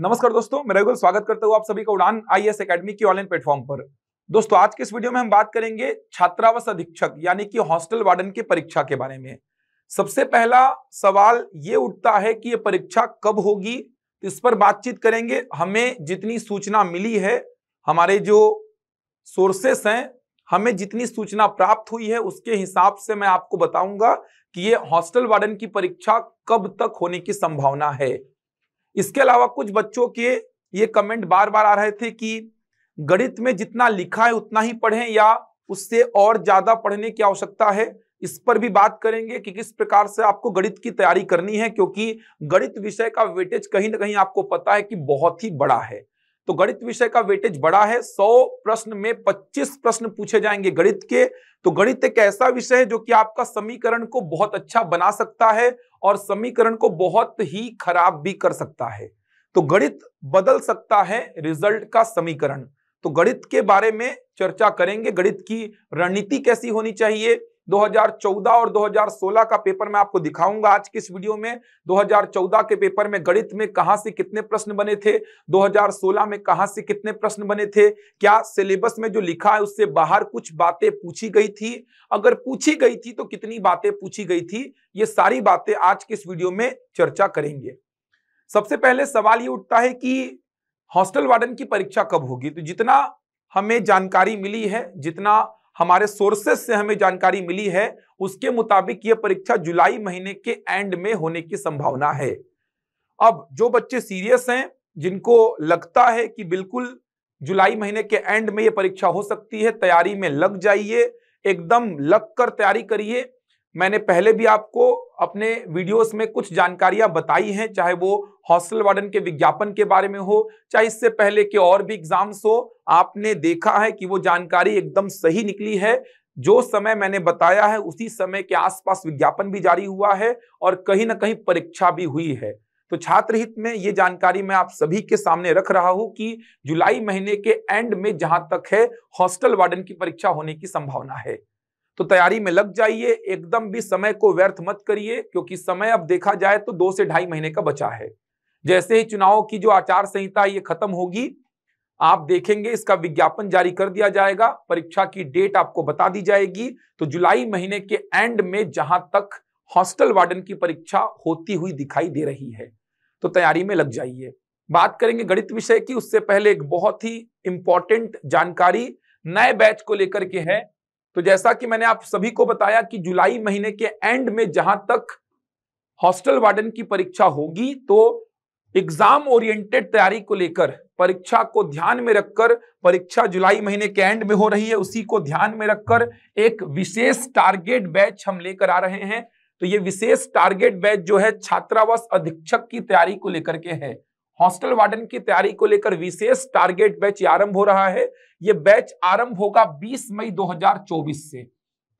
नमस्कार दोस्तों, मैं रघुल स्वागत करता हूं आप सभी का उड़ान आईएएस एकेडमी की ऑनलाइन प्लेटफॉर्म पर। दोस्तों, आज के इस वीडियो में हम बात करेंगे छात्रावास अधीक्षक यानी कि हॉस्टल वार्डन की परीक्षा के बारे में। सबसे पहला सवाल ये उठता है कि ये परीक्षा कब होगी, तो इस पर बातचीत करेंगे। हमें जितनी सूचना मिली है, हमारे जो सोर्सेस हैं, हमें जितनी सूचना प्राप्त हुई है उसके हिसाब से मैं आपको बताऊंगा कि ये हॉस्टल वार्डन की परीक्षा कब तक होने की संभावना है। इसके अलावा कुछ बच्चों के ये कमेंट बार बार आ रहे थे कि गणित में जितना लिखा है उतना ही पढ़ें या उससे और ज्यादा पढ़ने की आवश्यकता है। इस पर भी बात करेंगे कि किस प्रकार से आपको गणित की तैयारी करनी है, क्योंकि गणित विषय का वेटेज कहीं ना कहीं आपको पता है कि बहुत ही बड़ा है। तो गणित विषय का वेटेज बड़ा है। 100 प्रश्न में 25 प्रश्न पूछे जाएंगे गणित के। तो गणित एक ऐसा विषय है जो कि आपका समीकरण को बहुत अच्छा बना सकता है और समीकरण को बहुत ही खराब भी कर सकता है। तो गणित बदल सकता है रिजल्ट का समीकरण। तो गणित के बारे में चर्चा करेंगे। गणित की रणनीति कैसी होनी चाहिए। 2014 और 2016 का पेपर मैं आपको दिखाऊंगा आज की इस वीडियो में। 2014 के पेपर में गणित में कहां से कितने प्रश्न बने थे, 2016 में कहां से कितने प्रश्न बने थे, क्या सिलेबस में जो लिखा है उससे बाहर कुछ बातें पूछी गई थी, अगर पूछी गई थी तो कितनी बातें पूछी गई थी। ये सारी बातें आज की इस वीडियो में चर्चा करेंगे। सबसे पहले सवाल ये उठता है कि हॉस्टल वार्डन की परीक्षा कब होगी। तो जितना हमें जानकारी मिली है, जितना हमारे सोर्सेस से हमें जानकारी मिली है, उसके मुताबिक यह परीक्षा जुलाई महीने के एंड में होने की संभावना है। अब जो बच्चे सीरियस हैं, जिनको लगता है कि बिल्कुल जुलाई महीने के एंड में यह परीक्षा हो सकती है, तैयारी में लग जाइए, एकदम लग कर तैयारी करिए। मैंने पहले भी आपको अपने वीडियोस में कुछ जानकारियां बताई हैं, चाहे वो हॉस्टल वार्डन के विज्ञापन के बारे में हो, चाहे इससे पहले के और भी एग्जाम्स हो। आपने देखा है कि वो जानकारी एकदम सही निकली है। जो समय मैंने बताया है उसी समय के आसपास विज्ञापन भी जारी हुआ है और कहीं ना कहीं परीक्षा भी हुई है। तो छात्र हित में ये जानकारी मैं आप सभी के सामने रख रहा हूं कि जुलाई महीने के एंड में जहां तक है हॉस्टल वार्डन की परीक्षा होने की संभावना है। तो तैयारी में लग जाइए, एकदम भी समय को व्यर्थ मत करिए, क्योंकि समय अब देखा जाए तो 2 से ढाई महीने का बचा है। जैसे ही चुनाव की जो आचार संहिता ये खत्म होगी, आप देखेंगे इसका विज्ञापन जारी कर दिया जाएगा, परीक्षा की डेट आपको बता दी जाएगी। तो जुलाई महीने के एंड में जहां तक हॉस्टल वार्डन की परीक्षा होती हुई दिखाई दे रही है, तो तैयारी में लग जाइए। बात करेंगे गणित विषय की, उससे पहले एक बहुत ही इंपॉर्टेंट जानकारी नए बैच को लेकर के है। तो जैसा कि मैंने आप सभी को बताया कि जुलाई महीने के एंड में जहां तक हॉस्टल वार्डन की परीक्षा होगी, तो एग्जाम ओरिएंटेड तैयारी को लेकर, परीक्षा को ध्यान में रखकर, परीक्षा जुलाई महीने के एंड में हो रही है, उसी को ध्यान में रखकर एक विशेष टारगेट बैच हम लेकर आ रहे हैं। तो ये विशेष टारगेट बैच जो है छात्रावास अधीक्षक की तैयारी को लेकर के है, हॉस्टल वार्डन की तैयारी को लेकर विशेष टारगेट बैच आरंभ हो रहा है। ये बैच आरंभ होगा 20 मई 2024 से।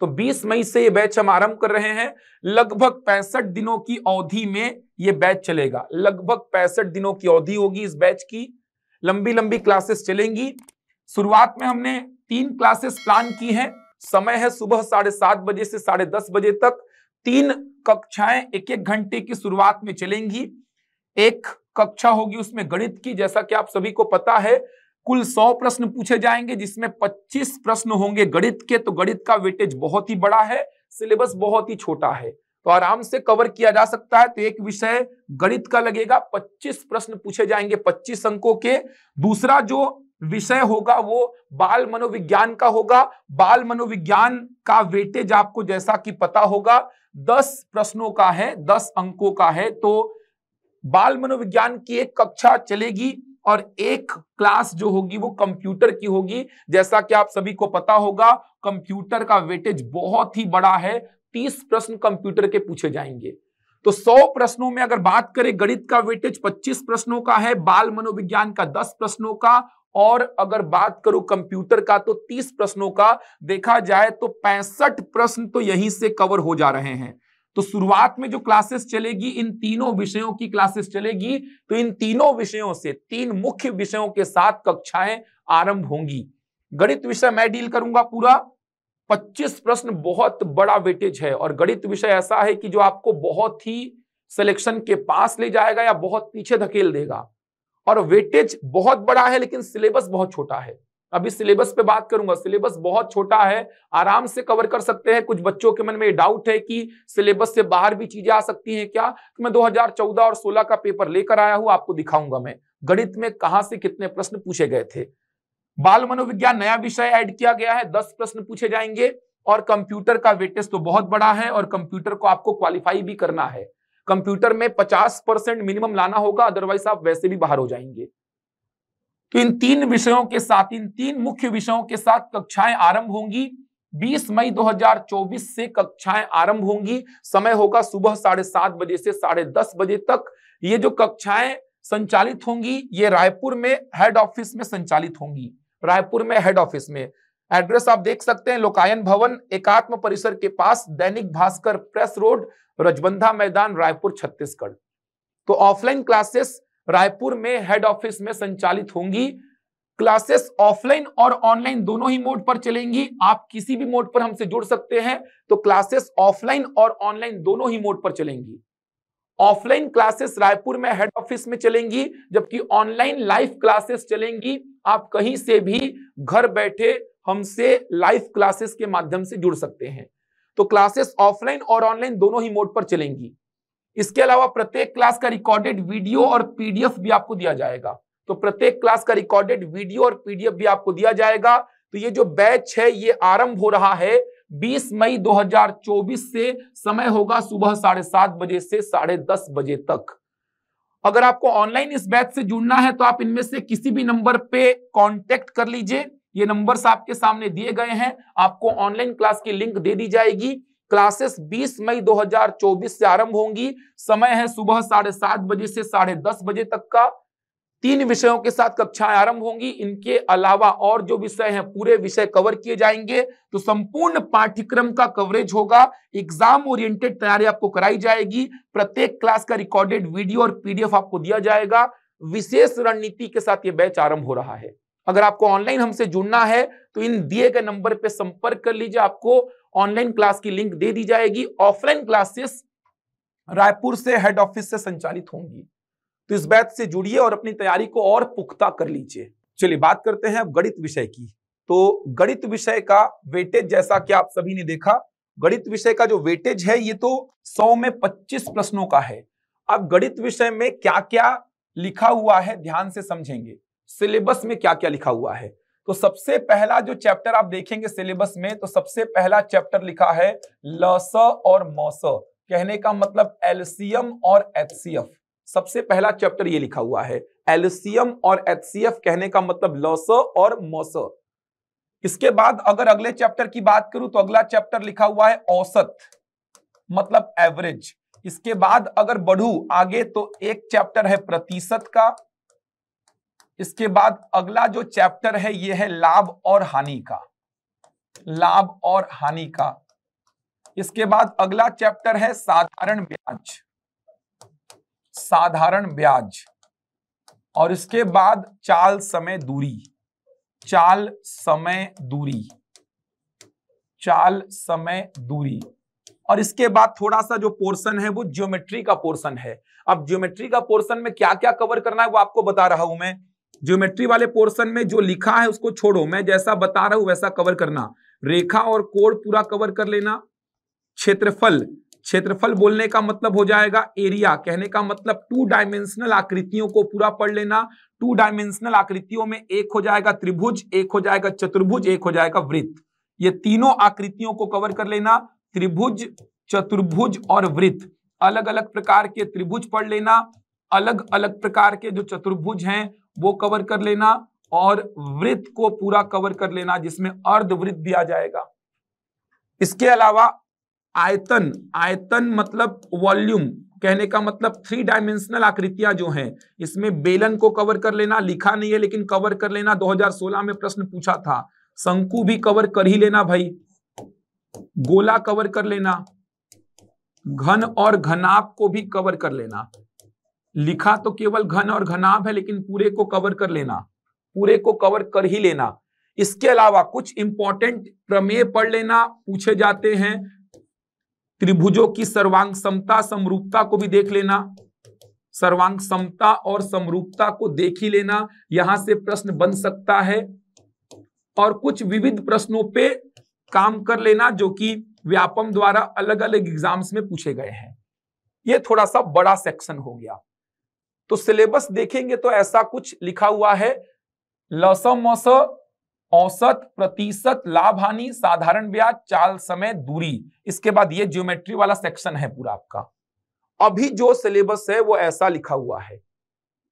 तो 20 मई से ये बैच हम आरंभ कर रहे हैं। लगभग 65 दिनों की अवधि में ये बैच चलेगा। लगभग 65 दिनों की अवधि होगी इस बैच की। लंबी लंबी क्लासेस चलेंगी। शुरुआत में हमने 3 क्लासेस प्लान की हैं। समय है सुबह 7:30 बजे से 10:30 बजे तक। 3 कक्षाएं 1-1 घंटे की शुरुआत में चलेंगी। एक कक्षा होगी उसमें गणित की। जैसा कि आप सभी को पता है, कुल 100 प्रश्न पूछे जाएंगे, जिसमें 25 प्रश्न होंगे गणित के। तो गणित का वेटेज बहुत ही बड़ा है, सिलेबस बहुत ही छोटा है, तो आराम से कवर किया जा सकता है। तो एक विषय गणित का लगेगा, 25 प्रश्न पूछे जाएंगे 25 अंकों के। दूसरा जो विषय होगा वो बाल मनोविज्ञान का होगा। बाल मनोविज्ञान का वेटेज आपको जैसा कि पता होगा 10 प्रश्नों का है, 10 अंकों का है। तो बाल मनोविज्ञान की एक कक्षा चलेगी और एक क्लास जो होगी वो कंप्यूटर की होगी। जैसा कि आप सभी को पता होगा, कंप्यूटर का वेटेज बहुत ही बड़ा है, 30 प्रश्न कंप्यूटर के पूछे जाएंगे। तो 100 प्रश्नों में अगर बात करें, गणित का वेटेज 25 प्रश्नों का है, बाल मनोविज्ञान का 10 प्रश्नों का, और अगर बात करूं कंप्यूटर का तो 30 प्रश्नों का। देखा जाए तो 65 प्रश्न तो यहीं से कवर हो जा रहे हैं। तो शुरुआत में जो क्लासेस चलेगी, इन तीनों विषयों की क्लासेस चलेगी। तो इन तीनों विषयों से, 3 मुख्य विषयों के साथ कक्षाएं आरंभ होंगी। गणित विषय मैं डील करूंगा पूरा। 25 प्रश्न बहुत बड़ा वेटेज है, और गणित विषय ऐसा है कि जो आपको बहुत ही सिलेक्शन के पास ले जाएगा या बहुत पीछे धकेल देगा। और वेटेज बहुत बड़ा है लेकिन सिलेबस बहुत छोटा है। अभी सिलेबस पे बात करूंगा, सिलेबस बहुत छोटा है, आराम से कवर कर सकते हैं। कुछ बच्चों के मन में डाउट है कि सिलेबस से बाहर भी चीजें आ सकती हैं क्या, तो मैं 2014 और 16 का पेपर लेकर आया हूं, आपको दिखाऊंगा मैं गणित में कहां से कितने प्रश्न पूछे गए थे। बाल मनोविज्ञान नया विषय ऐड किया गया है, 10 प्रश्न पूछे जाएंगे। और कंप्यूटर का वेटेज तो बहुत बड़ा है और कंप्यूटर को आपको क्वालिफाई भी करना है। कंप्यूटर में 50% मिनिमम लाना होगा, अदरवाइज आप वैसे भी बाहर हो जाएंगे। तो इन 3 विषयों के साथ, इन 3 मुख्य विषयों के साथ कक्षाएं आरंभ होंगी। 20 मई 2024 से कक्षाएं आरंभ होंगी। समय होगा सुबह 7:30 बजे से 10:30 बजे तक। ये जो कक्षाएं संचालित होंगी ये रायपुर में हेड ऑफिस में संचालित होंगी। रायपुर में हेड ऑफिस में एड्रेस आप देख सकते हैं, लोकायन भवन एकात्म परिसर के पास, दैनिक भास्कर प्रेस रोड, रजबंधा मैदान, रायपुर, छत्तीसगढ़। तो ऑफलाइन क्लासेस रायपुर में हेड ऑफिस में संचालित होंगी। क्लासेस ऑफलाइन और ऑनलाइन दोनों ही मोड पर चलेंगी। आप किसी भी मोड पर हमसे जुड़ सकते हैं। तो क्लासेस ऑफलाइन और ऑनलाइन दोनों ही मोड पर चलेंगी। ऑफलाइन क्लासेस रायपुर में हेड ऑफिस में चलेंगी, जबकि ऑनलाइन लाइव क्लासेस चलेंगी। आप कहीं से भी घर बैठे हमसे लाइव क्लासेस के माध्यम से जुड़ सकते हैं। तो क्लासेस ऑफलाइन और ऑनलाइन दोनों ही मोड पर चलेंगी। इसके अलावा प्रत्येक क्लास का रिकॉर्डेड वीडियो और पीडीएफ भी आपको दिया जाएगा। तो प्रत्येक क्लास का रिकॉर्डेड वीडियो और पीडीएफ भी आपको दिया जाएगा। तो ये जो बैच है ये आरंभ हो रहा है 20 मई 2024 से। समय होगा सुबह 7:30 बजे से 10:30 बजे तक। अगर आपको ऑनलाइन इस बैच से जुड़ना है तो आप इनमें से किसी भी नंबर पे कांटेक्ट कर लीजिए। ये नंबर्स आपके सामने दिए गए हैं। आपको ऑनलाइन क्लास की लिंक दे दी जाएगी। क्लासेस 20 मई 2024 से आरंभ होंगी। समय है सुबह 7:30 बजे से 10:30 बजे तक का। 3 विषयों के साथ कक्षाएं आरंभ होंगी। इनके अलावा और जो विषय हैं पूरे विषय कवर किए जाएंगे। तो संपूर्ण पाठ्यक्रम का कवरेज होगा। एग्जाम ओरिएंटेड तैयारी आपको कराई जाएगी। प्रत्येक क्लास का रिकॉर्डेड वीडियो और पीडीएफ आपको दिया जाएगा। विशेष रणनीति के साथ ये बैच आरंभ हो रहा है। अगर आपको ऑनलाइन हमसे जुड़ना है तो इन दिए गए नंबर पर संपर्क कर लीजिए। आपको ऑनलाइन क्लास की लिंक दे दी जाएगी। ऑफलाइन क्लासेस रायपुर से हेड ऑफिस से संचालित होंगी। तो इस बैच से जुड़िए और अपनी तैयारी को और पुख्ता कर लीजिए। चलिए बात करते हैं अब गणित विषय की। तो गणित विषय का वेटेज जैसा कि आप सभी ने देखा, गणित विषय का जो वेटेज है ये तो 100 में 25 प्रश्नों का है। अब गणित विषय में क्या क्या लिखा हुआ है ध्यान से समझेंगे। सिलेबस में क्या क्या लिखा हुआ है, तो सबसे पहला जो चैप्टर आप देखेंगे सिलेबस में, तो सबसे पहला चैप्टर लिखा है लस और मस, कहने का मतलब एलसीएम और एचसीएफ। सबसे पहला चैप्टर ये लिखा हुआ है एलसीएम और एचसीएफ, कहने का मतलब लस और मस। इसके बाद अगर अगले चैप्टर की बात करूं तो अगला चैप्टर लिखा हुआ है औसत, मतलब एवरेज। इसके बाद अगर बढ़ू आगे तो एक चैप्टर है प्रतिशत का। इसके बाद अगला जो चैप्टर है ये है लाभ और हानि का, लाभ और हानि का। इसके बाद अगला चैप्टर है साधारण ब्याज, साधारण ब्याज। और इसके बाद चाल समय दूरी, चाल समय दूरी, चाल समय दूरी। और इसके बाद थोड़ा सा जो पोर्शन है वो ज्योमेट्री का पोर्शन है। अब ज्योमेट्री का पोर्शन में क्या क्या कवर करना है वो आपको बता रहा हूं मैं। ज्योमेट्री वाले पोर्शन में जो लिखा है उसको छोड़ो, मैं जैसा बता रहा हूं वैसा कवर करना। रेखा और कोण पूरा कवर कर लेना। क्षेत्रफल, क्षेत्रफल बोलने का मतलब हो जाएगा एरिया, कहने का मतलब 2 डायमेंशनल आकृतियों को पूरा पढ़ लेना। 2 डायमेंशनल आकृतियों में एक हो जाएगा त्रिभुज, एक हो जाएगा चतुर्भुज, एक हो जाएगा वृत्त। ये तीनों आकृतियों को कवर कर लेना। त्रिभुज, चतुर्भुज और वृत्त, अलग अलग प्रकार के त्रिभुज पढ़ लेना। अलग अलग प्रकार के जो चतुर्भुज हैं वो कवर कर लेना और वृत्त को पूरा कवर कर लेना जिसमें अर्धवृत्त भी आ जाएगा। इसके अलावा आयतन, आयतन मतलब वॉल्यूम, कहने का मतलब 3 डायमेंशनल आकृतियां जो हैं इसमें बेलन को कवर कर लेना। लिखा नहीं है लेकिन कवर कर लेना, 2016 में प्रश्न पूछा था। शंकु भी कवर कर ही लेना भाई, गोला कवर कर लेना, घन और घनाभ को भी कवर कर लेना। लिखा तो केवल घन और घनाभ है लेकिन पूरे को कवर कर लेना, पूरे को कवर कर ही लेना। इसके अलावा कुछ इंपॉर्टेंट प्रमेय पढ़ लेना, पूछे जाते हैं। त्रिभुजों की सर्वांग समता समरूपता को भी देख लेना। सर्वांग समता और समरूपता को देख ही लेना, यहां से प्रश्न बन सकता है। और कुछ विविध प्रश्नों पे काम कर लेना जो कि व्यापम द्वारा अलग अलग एग्जाम्स में पूछे गए हैं। ये थोड़ा सा बड़ा सेक्शन हो गया। तो सिलेबस देखेंगे तो ऐसा कुछ लिखा हुआ है, लसमस, औसत, प्रतिशत, लाभ हानि, साधारण ब्याज, चाल समय, दूरी। इसके बाद ये ज्योमेट्री वाला सेक्शन है पूरा आपका। अभी जो सिलेबस है वो ऐसा लिखा हुआ है।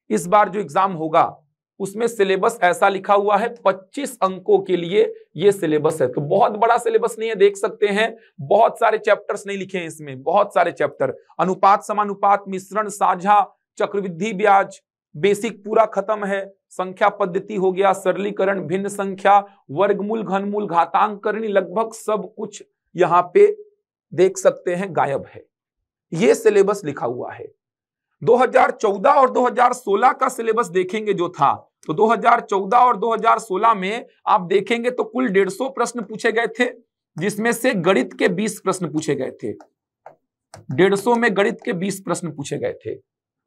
इस बार जो एग्जाम होगा उसमें सिलेबस ऐसा लिखा हुआ है, 25 अंकों के लिए ये सिलेबस है। तो बहुत बड़ा सिलेबस नहीं है, देख सकते हैं बहुत सारे चैप्टर्स नहीं लिखे हैं इसमें, बहुत सारे चैप्टर। अनुपात, समानुपात, मिश्रण, साझा, चक्रवृद्धि ब्याज, बेसिक पूरा खत्म है। संख्या पद्धति हो गया, सरलीकरण, भिन्न संख्या, वर्गमूल, घनमूल, घातांकरणी, लगभग सब कुछ यहां पे देख सकते हैं गायब है। ये सिलेबस लिखा हुआ है। 2014 और 2016 का सिलेबस देखेंगे जो था, तो 2014 और 2016 में आप देखेंगे तो कुल 150 प्रश्न पूछे गए थे, जिसमें से गणित के 20 प्रश्न पूछे गए थे। 150 में गणित के 20 प्रश्न पूछे गए थे।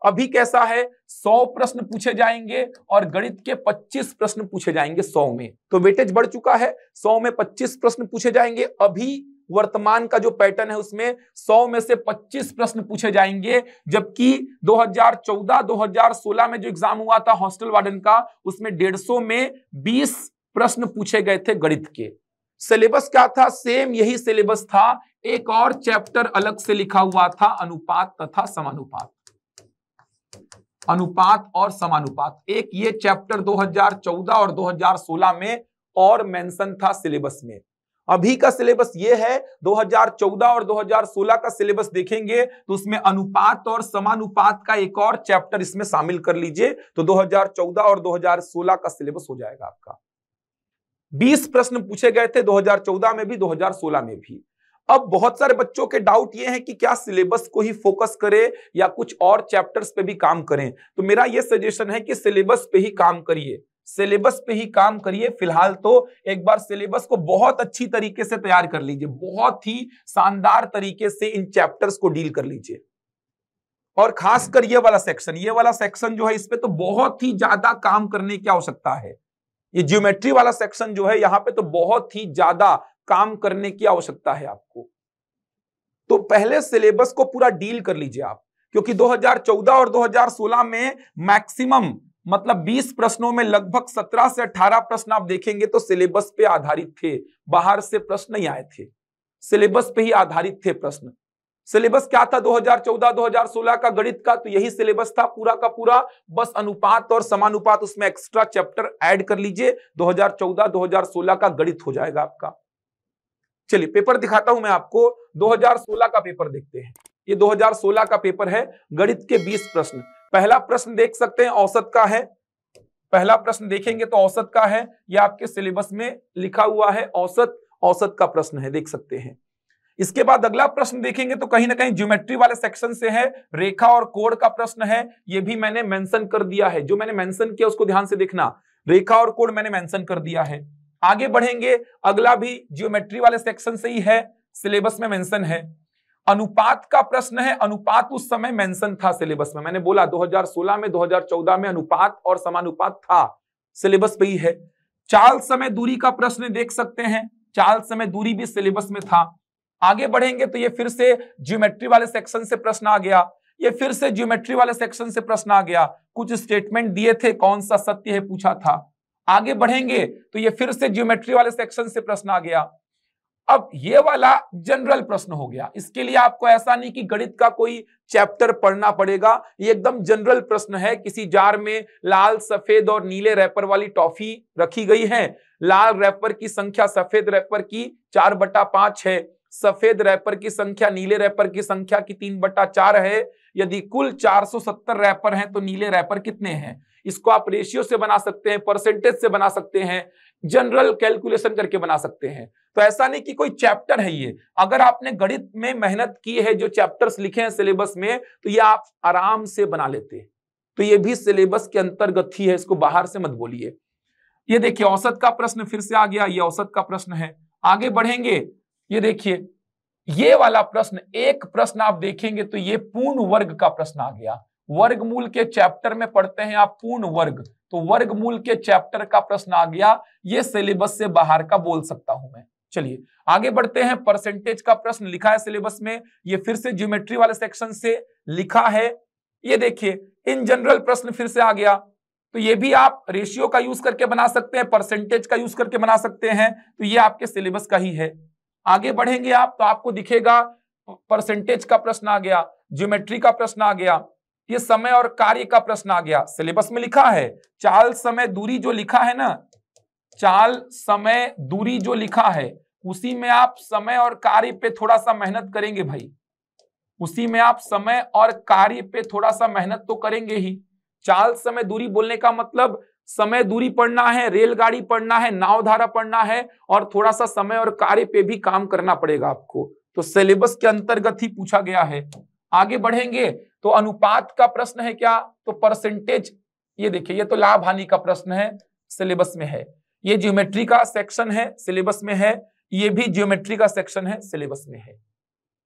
अभी कैसा है, 100 प्रश्न पूछे जाएंगे और गणित के 25 प्रश्न पूछे जाएंगे 100 में। तो वेटेज बढ़ चुका है, 100 में 25 प्रश्न पूछे जाएंगे। अभी वर्तमान का जो पैटर्न है उसमें 100 में से 25 प्रश्न पूछे जाएंगे, जबकि 2014-2016 में जो एग्जाम हुआ था हॉस्टल वार्डन का, उसमें 150 में 20 प्रश्न पूछे गए थे गणित के। सिलेबस क्या था, सेम यही सिलेबस था, एक और चैप्टर अलग से लिखा हुआ था, अनुपात तथा समानुपात। अनुपात और समानुपात, एक ये चैप्टर 2014 और 2016 में और मेंशन था सिलेबस में। अभी का सिलेबस ये है, 2014 और 2016 का सिलेबस देखेंगे तो उसमें अनुपात और समानुपात का एक और चैप्टर इसमें शामिल कर लीजिए, तो 2014 और 2016 का सिलेबस हो जाएगा आपका। 20 प्रश्न पूछे गए थे 2014 में भी, 2016 में भी। अब बहुत सारे बच्चों के डाउट ये है कि क्या सिलेबस को ही फोकस करें या कुछ और चैप्टर्स पे भी काम करें। तो मेरा ये सजेशन है कि सिलेबस पे ही काम करिए, सिलेबस पे ही काम करिए। फिलहाल तो एक बार सिलेबस को बहुत अच्छी तरीके से तैयार कर लीजिए, बहुत ही शानदार तरीके से इन चैप्टर्स को डील कर लीजिए। और खासकर ये वाला सेक्शन जो है, इस पे तो बहुत ही ज्यादा काम करने की आवश्यकता है। ये ज्योमेट्री वाला सेक्शन जो है, यहां पे तो बहुत ही ज्यादा काम करने की आवश्यकता है आपको। तो पहले सिलेबस को पूरा डील कर लीजिए आप, क्योंकि 2014 और 2016 में मैक्सिमम मतलब 20 प्रश्नों में लगभग 17 से 18 प्रश्न आप देखेंगे तो सिलेबस पे आधारित थे, बाहर से प्रश्न नहीं आए थे, सिलेबस पे ही आधारित थे प्रश्न। सिलेबस क्या था 2014-2016 का गणित का, तो यही सिलेबस था पूरा का पूरा, बस अनुपात और समानुपात उसमें एक्स्ट्रा चैप्टर ऐड कर लीजिए, 2014-2016 का गणित हो जाएगा आपका। चलिए पेपर दिखाता हूं मैं आपको, 2016 का पेपर देखते हैं। ये 2016 का पेपर है, गणित के 20 प्रश्न। पहला प्रश्न देख सकते हैं औसत का है, पहला प्रश्न देखेंगे तो औसत का है, यह आपके सिलेबस में लिखा हुआ है, औसत का प्रश्न है, देख सकते हैं। इसके बाद अगला प्रश्न देखेंगे तो कहीं ना कहीं ज्योमेट्री वाले सेक्शन से है, रेखा और कोण का प्रश्न है, ये भी मैंने मेंशन कर दिया है, जो मैंने मेंशन किया उसको ध्यान से देखना, रेखा और कोण मैंने मेंशन कर दिया है। आगे बढ़ेंगे, अगला भी ज्योमेट्री वाले सेक्शन से ही है, सिलेबस में मेंशन है। अनुपात का प्रश्न है, अनुपात उस समय मेंशन था सिलेबस में, मैंने बोला 2016 में 2014 में अनुपात और समानुपात था, सिलेबस पे ही है। चाल समय दूरी का प्रश्न देख सकते हैं, चाल समय दूरी भी सिलेबस में था। आगे बढ़ेंगे तो ये फिर से ज्योमेट्री वाले सेक्शन से प्रश्न आ गया, ये फिर से ज्योमेट्री वाले सेक्शन से प्रश्न आ गया, कुछ स्टेटमेंट दिए थे, कौन सा सत्य है पूछा था। आगे बढ़ेंगे तो ये फिर से ज्योमेट्री वाले सेक्शन से प्रश्न आ गया। अब ये वाला जनरल प्रश्न हो गया, इसके लिए आपको ऐसा नहीं कि गणित का कोई चैप्टर पढ़ना पड़ेगा, ये एकदम जनरल प्रश्न है। किसी जार में लाल, सफेद और नीले रैपर वाली टॉफी रखी गई है, लाल रैपर की संख्या सफेद रैपर की 4/5 है, सफेद रैपर की संख्या नीले रैपर की संख्या की 3/4 है। यदि कुल 470 रैपर हैं तो नीले रैपर कितने हैं, इसको आप रेशियो से बना सकते हैं, परसेंटेज से बना सकते हैं, जनरल कैलकुलेशन करके बना सकते हैं। तो ऐसा नहीं कि कोई चैप्टर है ये, अगर आपने गणित में मेहनत की है, जो चैप्टर्स लिखे हैं सिलेबस में, तो ये आप आराम से बना लेते। तो ये भी सिलेबस के अंतर्गत ही है, इसको बाहर से मत बोलिए। ये देखिए औसत का प्रश्न फिर से आ गया, ये औसत का प्रश्न है। आगे बढ़ेंगे, ये देखिए ये वाला प्रश्न, एक प्रश्न आप देखेंगे तो ये पूर्ण वर्ग का प्रश्न आ गया। वर्गमूल के चैप्टर में पढ़ते हैं आप पूर्ण वर्ग, तो वर्गमूल के चैप्टर का प्रश्न आ गया, ये सिलेबस से बाहर का बोल सकता हूं मैं। चलिए आगे बढ़ते हैं। परसेंटेज का प्रश्न लिखा है सिलेबस में, ये फिर से ज्योमेट्री वाले सेक्शन से लिखा है। ये देखिए इन जनरल प्रश्न फिर से आ गया, तो ये भी आप रेशियो का यूज करके बना सकते हैं, परसेंटेज का यूज करके बना सकते हैं, तो ये आपके सिलेबस का ही है। आगे बढ़ेंगे आप तो आपको दिखेगा परसेंटेज का प्रश्न आ गया, ज्योमेट्री का प्रश्न आ गया, ये समय और कार्य का प्रश्न आ गया। सिलेबस में लिखा है चाल समय दूरी जो लिखा है ना, चाल समय दूरी जो लिखा है उसी में आप समय और कार्य पे थोड़ा सा मेहनत करेंगे भाई, उसी में आप समय और कार्य पे थोड़ा सा मेहनत तो करेंगे ही। चाल समय दूरी बोलने का मतलब समय दूरी पढ़ना है, रेलगाड़ी पढ़ना है, नाव धारा पढ़ना है, और थोड़ा सा समय और कार्य पे भी काम करना पड़ेगा आपको, तो सिलेबस के अंतर्गत ही पूछा गया है। आगे बढ़ेंगे तो अनुपात का प्रश्न है क्या, तो परसेंटेज, ये देखिए ये तो लाभ हानि का प्रश्न है, सिलेबस में है। ये ज्योमेट्री का सेक्शन है, सिलेबस में है, ये भी ज्योमेट्री का सेक्शन है, सिलेबस में है।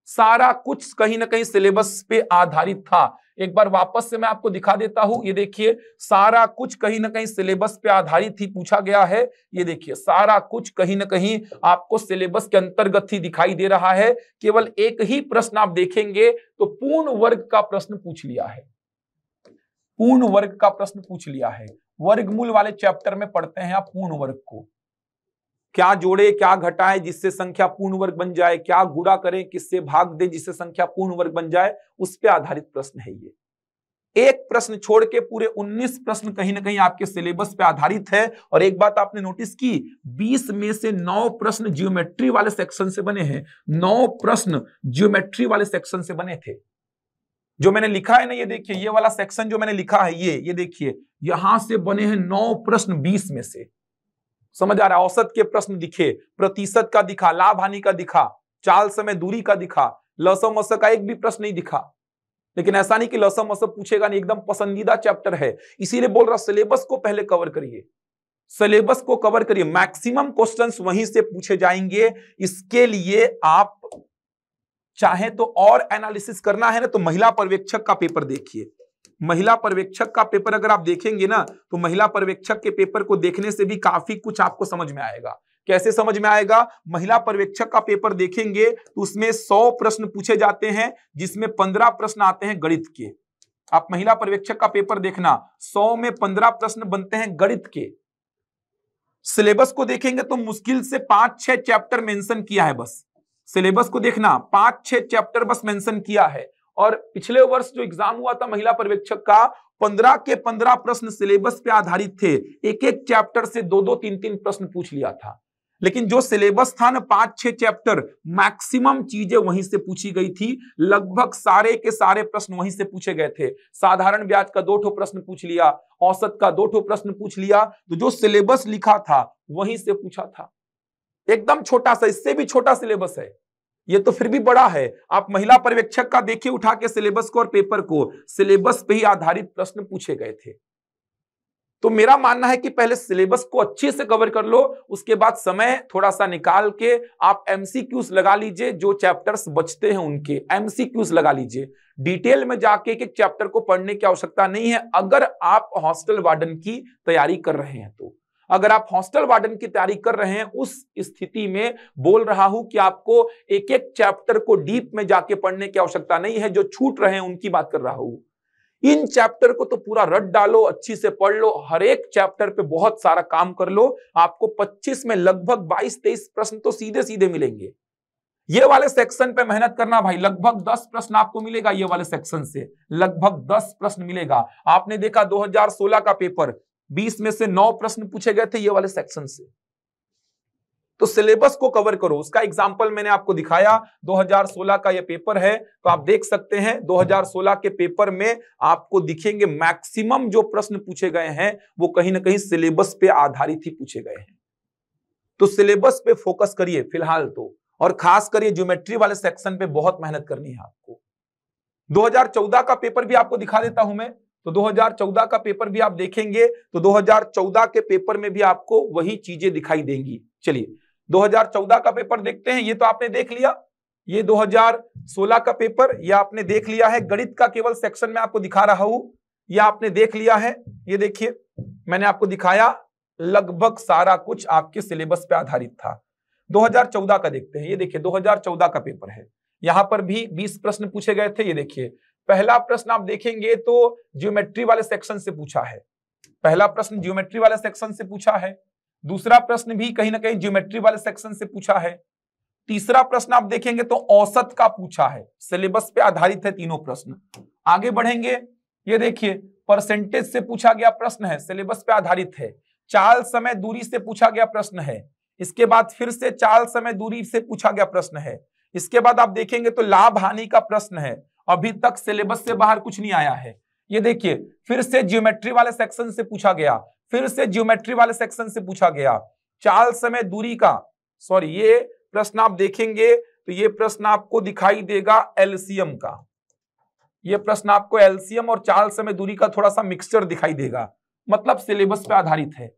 सारा कुछ कहीं ना कहीं सिलेबस पे आधारित था। एक बार वापस से मैं आपको दिखा देता हूं, ये देखिए सारा कुछ कहीं ना कहीं सिलेबस पे आधारित ही पूछा गया है। ये देखिए सारा कुछ कहीं ना कहीं आपको सिलेबस के अंतर्गत ही दिखाई दे रहा है। केवल एक ही प्रश्न आप देखेंगे तो पूर्ण वर्ग का प्रश्न पूछ लिया है, पूर्ण वर्ग का प्रश्न पूछ लिया है। वर्गमूल वाले चैप्टर में पढ़ते हैं आप पूर्ण वर्ग को, क्या जोड़े क्या घटाए जिससे संख्या पूर्ण वर्ग बन जाए, क्या गुणा करें किससे भाग दे जिससे संख्या पूर्ण वर्ग बन जाए, उस पे आधारित प्रश्न है ये। एक प्रश्न छोड़ के पूरे 19 प्रश्न कहीं ना कहीं आपके सिलेबस पे आधारित है। और एक बात आपने नोटिस की, 20 में से 9 प्रश्न ज्योमेट्री वाले सेक्शन से बने हैं, 9 प्रश्न ज्योमेट्री वाले सेक्शन से बने थे। जो मैंने लिखा है ना, ये देखिए ये वाला सेक्शन जो मैंने लिखा है, ये देखिए यहां से बने हैं 9 प्रश्न 20 में से। समझ आ रहा है? औसत के प्रश्न दिखे, प्रतिशत का दिखा, लाभ हानि का दिखा, चाल समय दूरी का दिखा, लसम मस का एक भी प्रश्न नहीं दिखा। लेकिन ऐसा नहीं कि लसम मस पूछेगा नहीं, एकदम पसंदीदा चैप्टर है, इसीलिए बोल रहा सिलेबस को पहले कवर करिए, सिलेबस को कवर करिए, मैक्सिमम क्वेश्चंस वहीं से पूछे जाएंगे। इसके लिए आप चाहे तो और एनालिसिस करना है ना, तो महिला पर्यवेक्षक का पेपर देखिए। महिला पर्यवेक्षक का पेपर अगर आप देखेंगे ना, तो महिला पर्यवेक्षक के पेपर को देखने से भी काफी कुछ आपको समझ में आएगा। कैसे समझ में आएगा? महिला पर्यवेक्षक का पेपर देखेंगे तो उसमें 100 प्रश्न पूछे जाते हैं, जिसमें 15 प्रश्न आते हैं गणित के। आप महिला पर्यवेक्षक का पेपर देखना, 100 में 15 प्रश्न बनते हैं गणित के। सिलेबस को देखेंगे तो मुश्किल से 5-6 चैप्टर मेंशन किया है, बस सिलेबस को देखना 5-6 चैप्टर बस मेंशन किया है। और पिछले वर्ष जो एग्जाम हुआ था महिला पर्यवेक्षक का, 15 के 15 प्रश्न सिलेबस पे आधारित थे, एक एक चैप्टर से 2-2, 3-3 प्रश्न पूछ लिया था। लेकिन जो सिलेबस था ना 5-6 चैप्टर, मैक्सिमम चीजें वहीं से पूछी गई थी, लगभग सारे के सारे प्रश्न वहीं से पूछे गए थे। साधारण ब्याज का 2 ठो प्रश्न पूछ लिया, औसत का 2 ठो प्रश्न पूछ लिया, तो जो सिलेबस लिखा था वहीं से पूछा था। एकदम छोटा सा, इससे भी छोटा सिलेबस है ये, तो फिर भी बड़ा है। आप महिला पर्यवेक्षक का देखिए उठा के सिलेबस को और पेपर को, सिलेबस पे ही आधारित प्रश्न पूछे गए थे। तो मेरा मानना है कि पहले सिलेबस को अच्छे से कवर कर लो, उसके बाद समय थोड़ा सा निकाल के आप एमसीक्यूज लगा लीजिए, जो चैप्टर्स बचते हैं उनके एमसीक्यूज लगा लीजिए। डिटेल में जाके एक चैप्टर को पढ़ने की आवश्यकता नहीं है, अगर आप हॉस्टल वार्डन की तैयारी कर रहे हैं तो। अगर आप हॉस्टल वार्डन की तैयारी कर रहे हैं, उस स्थिति में बोल रहा हूं कि आपको एक एक चैप्टर को डीप में जाके पढ़ने की आवश्यकता नहीं है। जो छूट रहे हैं उनकी बात कर रहा हूं। इन चैप्टर को तो पूरा रट डालो, अच्छी से पढ़ लो, हर एक चैप्टर पे बहुत सारा काम कर लो। आपको 25 में लगभग 22-23 प्रश्न तो सीधे सीधे मिलेंगे। ये वाले सेक्शन पे मेहनत करना भाई, लगभग 10 प्रश्न आपको मिलेगा, ये वाले सेक्शन से लगभग 10 प्रश्न मिलेगा। आपने देखा 2016 का पेपर, 20 में से 9 प्रश्न पूछे गए थे ये वाले सेक्शन से। तो सिलेबस को कवर करो, उसका एग्जाम्पल मैंने आपको दिखाया। 2016 का ये पेपर है, तो आप देख सकते हैं 2016 के पेपर में आपको दिखेंगे मैक्सिमम जो प्रश्न पूछे गए हैं वो कहीं ना कहीं सिलेबस पे आधारित ही पूछे गए हैं। तो सिलेबस पे फोकस करिए फिलहाल तो, और खास करिए ज्योमेट्री वाले सेक्शन पे बहुत मेहनत करनी है आपको। 2014 का पेपर भी आपको दिखा देता हूं मैं। तो 2014 का पेपर भी आप देखेंगे तो 2014 के पेपर में भी आपको वही चीजें दिखाई देंगी। चलिए 2014 का पेपर देखते हैं। ये तो आपने देख लिया, ये 2016 का पेपर, यह आपने देख लिया है। गणित का केवल सेक्शन में आपको दिखा रहा हूं, यह आपने देख लिया है। ये देखिए मैंने आपको दिखाया, लगभग सारा कुछ आपके सिलेबस पे आधारित था। 2014 का देखते हैं। ये देखिए 2014 का पेपर है, यहां पर भी 20 प्रश्न पूछे गए थे। ये देखिए पहला प्रश्न आप देखेंगे तो ज्योमेट्री वाले सेक्शन से पूछा है। पहला प्रश्न ज्योमेट्री वाले सेक्शन से पूछा है। दूसरा प्रश्न भी कहीं ना कहीं ज्योमेट्री वाले सेक्शन से पूछा है। तीसरा प्रश्न आप देखेंगे तो औसत का पूछा है। सिलेबस पे आधारित है तीनों प्रश्न। आगे बढ़ेंगे, ये देखिए परसेंटेज से पूछा गया प्रश्न है, सिलेबस पे आधारित है। चाल समय दूरी से पूछा गया प्रश्न है। इसके बाद फिर से चाल समय दूरी से पूछा गया प्रश्न है। इसके बाद आप देखेंगे तो लाभ हानि का प्रश्न है। अभी तक सिलेबस से बाहर कुछ नहीं आया है। ये देखिए फिर से ज्योमेट्री वाले सेक्शन से पूछा गया, फिर से ज्योमेट्री वाले सेक्शन से पूछा गया। चाल समय दूरी का, सॉरी ये प्रश्न आप देखेंगे तो ये प्रश्न आपको दिखाई देगा एलसीएम का। ये प्रश्न आपको एलसीएम और चाल समय दूरी का थोड़ा सा मिक्सचर दिखाई देगा, मतलब सिलेबस पे आधारित है।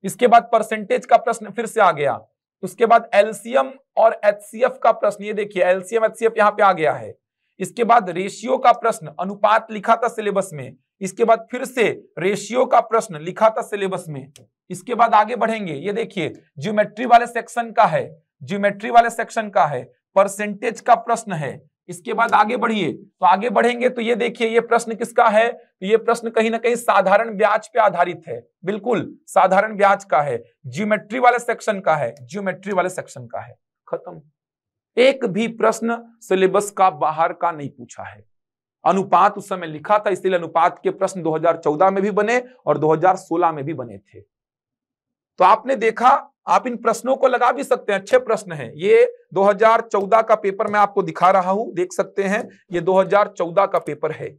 इसके बाद परसेंटेज का प्रश्न फिर से आ गया। उसके बाद एलसीएम और एचसीएफ का प्रश्न, ये देखिए एलसीएम एचसीएफ यहां पे आ गया है। इसके बाद रेशियो का प्रश्न, अनुपात लिखा था सिलेबस में। इसके बाद फिर से रेशियो का प्रश्न लिखा था सिलेबस में। इसके बाद आगे बढ़ेंगे, ये देखिए ज्योमेट्री वाले सेक्शन का है, ज्योमेट्री वाले सेक्शन का है, परसेंटेज का प्रश्न है। इसके बाद आगे बढ़िए, तो आगे बढ़ेंगे तो ये देखिए ये प्रश्न किसका है, तो ये प्रश्न कहीं ना कहीं साधारण ब्याज पे आधारित है। बिल्कुल साधारण ब्याज का है, ज्योमेट्री वाले सेक्शन का है, ज्योमेट्री वाले सेक्शन का है। खत्म। एक भी प्रश्न सिलेबस का बाहर का नहीं पूछा है। अनुपात उस समय लिखा था, इसलिए अनुपात के प्रश्न 2014 में भी बने और 2016 में भी बने थे। तो आपने देखा, आप इन प्रश्नों को लगा भी सकते हैं, अच्छे प्रश्न हैं। ये 2014 का पेपर मैं आपको दिखा रहा हूं, देख सकते हैं ये 2014 का पेपर है।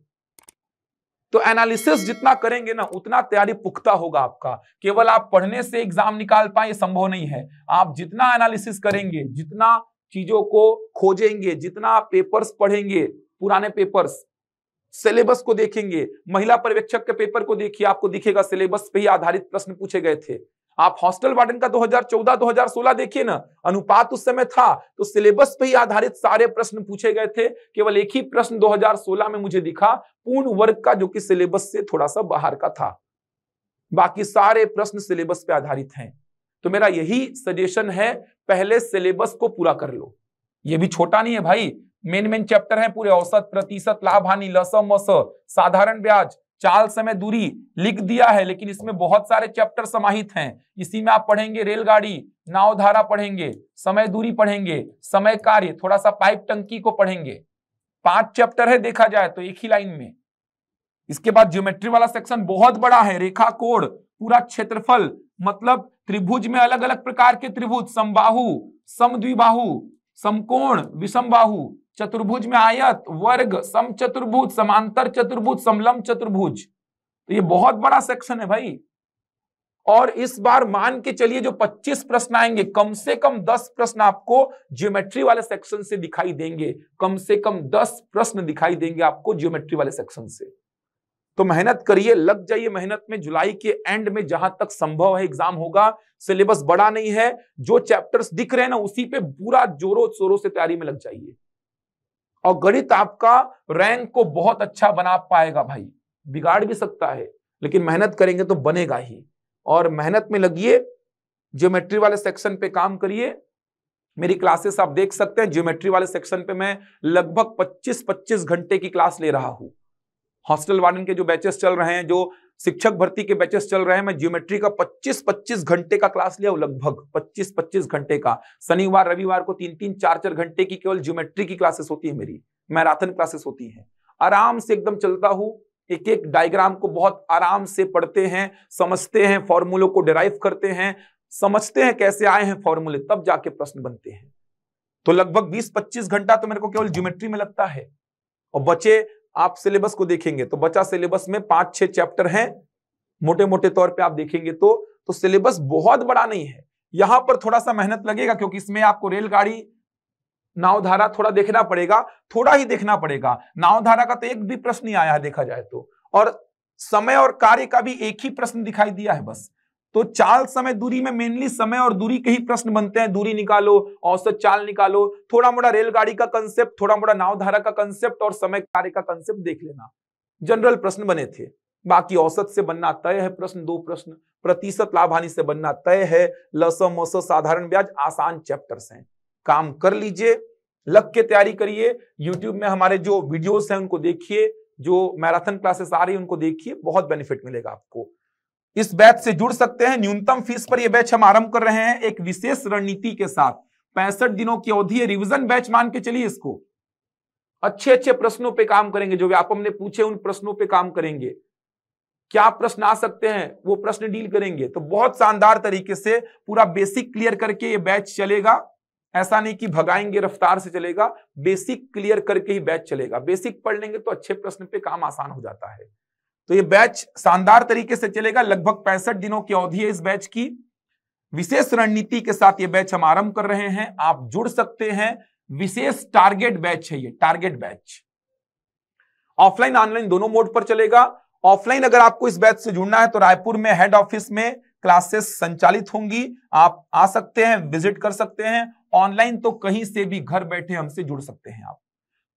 तो एनालिसिस जितना करेंगे ना उतना तैयारी पुख्ता होगा आपका। केवल आप पढ़ने से एग्जाम निकाल पाए ये संभव नहीं है। आप जितना एनालिसिस करेंगे, जितना चीजों को खोजेंगे, जितना पेपर्स पढ़ेंगे, पुराने पेपर्स, सिलेबस को देखेंगे, महिला पर्यवेक्षक के पेपर को देखिए, आपको दिखेगा सिलेबस पे ही आधारित प्रश्न पूछे गए थे। आप हॉस्टल वार्डन का 2014-2016 देखिए ना, अनुपात उस समय था तो सिलेबस पे ही आधारित सारे प्रश्न पूछे गए थे। केवल एक ही प्रश्न 2016 में मुझे दिखा पूर्ण वर्ग का, जो कि सिलेबस से थोड़ा सा बाहर का था। बाकी सारे प्रश्न सिलेबस पे आधारित हैं। तो मेरा यही सजेशन है, पहले सिलेबस को पूरा कर लो। ये भी छोटा नहीं है भाई, मेन चैप्टर है पूरे, औसत, प्रतिशत, लाभ हानि, लसम वस, साधारण ब्याज, चाल समय दूरी लिख दिया है, लेकिन इसमें बहुत सारे चैप्टर समाहित हैं। इसी में आप पढ़ेंगे रेलगाड़ी, नाव धारा पढ़ेंगे, समय दूरी पढ़ेंगे, समय कार्य, थोड़ा सा पाइप टंकी को पढ़ेंगे। 5 चैप्टर है देखा जाए तो एक ही लाइन में। इसके बाद ज्योमेट्री वाला सेक्शन बहुत बड़ा है, रेखा कोण, पूरा क्षेत्रफल, मतलब त्रिभुज में अलग अलग प्रकार के त्रिभुज, समबाहु, समद्विबाहु, समकोण, विषमबाहु, चतुर्भुज में आयत, वर्ग, समचतुर्भुज, समांतर चतुर्भुज, समलंब चतुर्भुज। तो ये बहुत बड़ा सेक्शन है भाई। और इस बार मान के चलिए जो 25 प्रश्न आएंगे, कम से कम 10 प्रश्न आपको ज्योमेट्री वाले सेक्शन से दिखाई देंगे। कम से कम 10 प्रश्न दिखाई देंगे आपको ज्योमेट्री वाले सेक्शन से। तो मेहनत करिए, लग जाइए मेहनत में। जुलाई के एंड में जहां तक संभव है एग्जाम होगा। सिलेबस बड़ा नहीं है, जो चैप्टर्स दिख रहे हैं ना उसी पे पूरा जोरों शोरों से तैयारी में लग जाइए। और गणित आपका रैंक को बहुत अच्छा बना पाएगा भाई, बिगाड़ भी सकता है लेकिन मेहनत करेंगे तो बनेगा ही। और मेहनत में लगिए, ज्योमेट्री वाले सेक्शन पे काम करिए। मेरी क्लासेस आप देख सकते हैं, ज्योमेट्री वाले सेक्शन पे मैं लगभग 25-25 घंटे की क्लास ले रहा हूं। हॉस्टल वार्डन के जो बैचेस चल रहे हैं, जो शिक्षक भर्ती के बैचेस चल रहे हैं, मैं ज्योमेट्री का 25-25 घंटे का क्लास लिया हूं, लगभग 25-25 घंटे का। शनिवार रविवार को 3-3 4-4 घंटे की केवल ज्योमेट्री की क्लासेस होती है, मेरी मैराथन क्लासेस होती हैं। आराम से एकदम चलता हूं, एक एक डायग्राम को बहुत आराम से पढ़ते हैं, समझते हैं, फॉर्मूलों को डिराइव करते हैं, समझते हैं कैसे आए हैं फॉर्मूले, तब जाके प्रश्न बनते हैं। तो लगभग 20-25 घंटा तो मेरे को केवल ज्योमेट्री में लगता है। और बचे, आप सिलेबस को देखेंगे तो बचा सिलेबस में 5-6 चैप्टर हैं मोटे मोटे तौर पे आप देखेंगे तो सिलेबस बहुत बड़ा नहीं है। यहां पर थोड़ा सा मेहनत लगेगा क्योंकि इसमें आपको रेलगाड़ी, नावधारा थोड़ा देखना पड़ेगा, थोड़ा ही देखना पड़ेगा। नावधारा का तो एक भी प्रश्न नहीं आया है देखा जाए तो, और समय और कार्य का भी एक ही प्रश्न दिखाई दिया है बस। तो चाल समय दूरी में मेनली समय और दूरी के ही प्रश्न बनते हैं। दूरी निकालो, औसत चाल निकालो, थोड़ा मोड़ा रेलगाड़ी का कंसेप्ट, थोड़ा मोड़ा नावधारा का कंसेप्ट और समय कार्य का कंसेप्ट देख लेना। जनरल प्रश्न बने थे। बाकी औसत से बनना तय है प्रश्न, 2 प्रश्न, प्रतिशत लाभ हानि से बनना तय है, लसम मसम साधारण ब्याज आसान चैप्टर्स हैं। काम कर लीजिए, लग के तैयारी करिए। यूट्यूब में हमारे जो वीडियोस हैं उनको देखिए, जो मैराथन क्लासेस आ रही है उनको देखिए, बहुत बेनिफिट मिलेगा आपको। इस बैच से जुड़ सकते हैं। न्यूनतम फीस पर यह बैच हम आरंभ कर रहे हैं एक विशेष रणनीति के साथ। 65 दिनों की अवधि है, रिवीजन बैच मान के चलिए इसको। अच्छे प्रश्नों पे काम करेंगे, जो आप हमने पूछे उन प्रश्नों पे काम करेंगे। क्या प्रश्न आ सकते हैं वो प्रश्न डील करेंगे। तो बहुत शानदार तरीके से पूरा बेसिक क्लियर करके ये बैच चलेगा। ऐसा नहीं कि भगाएंगे, रफ्तार से चलेगा, बेसिक क्लियर करके ही बैच चलेगा। बेसिक पढ़ लेंगे तो अच्छे प्रश्न पे काम आसान हो जाता है। तो ये बैच शानदार तरीके से चलेगा। लगभग 65 दिनों की अवधि है इस बैच की। विशेष रणनीति के साथ ये बैच हम आरंभ कर रहे हैं, आप जुड़ सकते हैं। विशेष टारगेट बैच है ये, टारगेट बैच। ऑफलाइन ऑनलाइन दोनों मोड पर चलेगा। ऑफलाइन अगर आपको इस बैच से जुड़ना है तो रायपुर में हेड ऑफिस में क्लासेस संचालित होंगी, आप आ सकते हैं, विजिट कर सकते हैं। ऑनलाइन तो कहीं से भी घर बैठे हमसे जुड़ सकते हैं आप।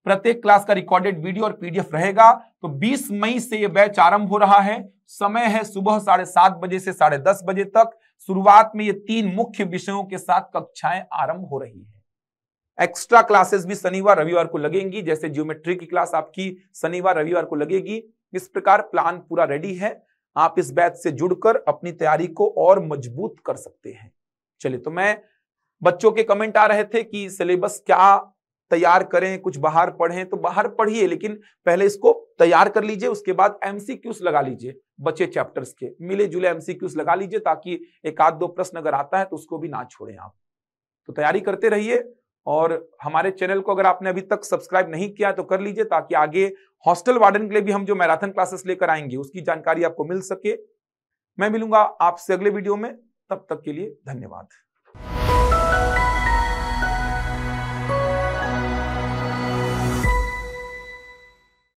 प्रत्येक क्लास का रिकॉर्डेड वीडियो और पीडीएफ रहेगा। तो 20 मई से यह बैच आरंभ हो रहा है। समय है सुबह 7:30 बजे से 10:30 बजे तक। शुरुआत में ये 3 मुख्य विषयों के साथ कक्षाएं आरंभ हो रही है। एक्स्ट्रा क्लासेस भी शनिवार रविवार को लगेंगी, जैसे ज्योमेट्री की क्लास आपकी शनिवार रविवार को लगेगी। इस प्रकार प्लान पूरा रेडी है। आप इस बैच से जुड़कर अपनी तैयारी को और मजबूत कर सकते हैं। चलिए, तो मैं बच्चों के कमेंट आ रहे थे कि सिलेबस क्या तैयार करें, कुछ बाहर पढ़ें, तो बाहर पढ़िए, लेकिन पहले इसको तैयार कर लीजिए। उसके बाद एमसीक्यूज लगा लीजिए, बचे चैप्टर्स के मिले जुले एमसीक्यूज लगा लीजिए, ताकि एक आध 2 प्रश्न अगर आता है तो उसको भी ना छोड़ें आप। तो तैयारी करते रहिए। और हमारे चैनल को अगर आपने अभी तक सब्सक्राइब नहीं किया तो कर लीजिए, ताकि आगे हॉस्टल वार्डन के लिए भी हम जो मैराथन क्लासेस लेकर आएंगे उसकी जानकारी आपको मिल सके। मैं मिलूंगा आपसे अगले वीडियो में, तब तक के लिए धन्यवाद।